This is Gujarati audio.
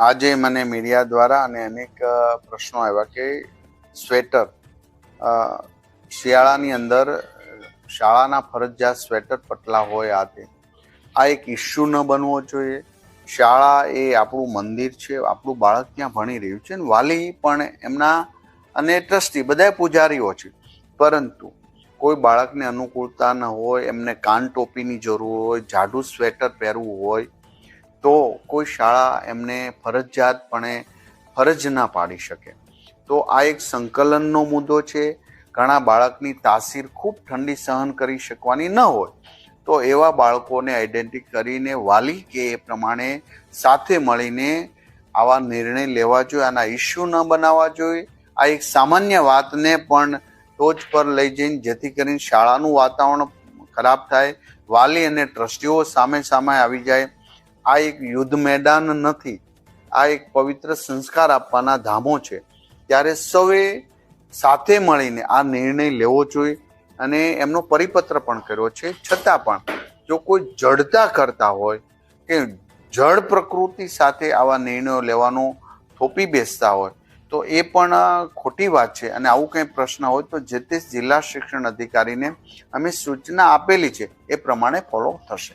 આજે મને મીડિયા દ્વારા અને અનેક પ્રશ્નો આવ્યા કે સ્વેટર શિયાળાની અંદર શાળાના ફરજિયાત સ્વેટર પટલા હોય આ એક ઇસ્યુ ન બનવો જોઈએ. શાળા એ આપણું મંદિર છે, આપણું બાળક ત્યાં ભણી રહ્યું છે, વાલી પણ એમના અને ટ્રસ્ટી બધા પૂજારીઓ છે. પરંતુ કોઈ બાળકને અનુકૂળતા ન હોય, એમને કાન ટોપીની જરૂર હોય, જાડું સ્વેટર પહેરવું હોય તો કોઈ શાળા એમને ફરજિયાતપણે ફરજ ના પાડી શકે. તો આ એક સંકલનનો મુદ્દો છે. ઘણા બાળકની તાસીર ખૂબ ઠંડી સહન કરી શકવાની ન હોય તો એવા બાળકોને આઈડેન્ટિટી કરીને વાલી કે એ પ્રમાણે સાથે મળીને આવા નિર્ણય લેવા જોઈએ. આના ઇસ્યુ ન બનાવવા જોઈએ. આ એક સામાન્ય વાતને પણ ટોચ પર લઈ જઈને જેથી કરીને શાળાનું વાતાવરણ ખરાબ થાય, વાલી અને ટ્રસ્ટીઓ સામે સામે આવી જાય. આ એક યુદ્ધ મેદાન નથી, આ એક પવિત્ર સંસ્કાર આપવાના ધામો છે. ત્યારે સૌએ સાથે મળીને આ નિર્ણય લેવો જોઈએ અને એમનો પરિપત્ર પણ કર્યો છે. છતાં પણ જો કોઈ જડતા કરતા હોય કે જડ પ્રકૃતિ સાથે આવા નિર્ણયો લેવાનો થોપી બેસતા હોય તો એ પણ ખોટી વાત છે. અને આવું કંઈ પ્રશ્ન હોય તો જે તે જિલ્લા શિક્ષણ અધિકારીને અમે સૂચના આપેલી છે એ પ્રમાણે ફોલો થશે.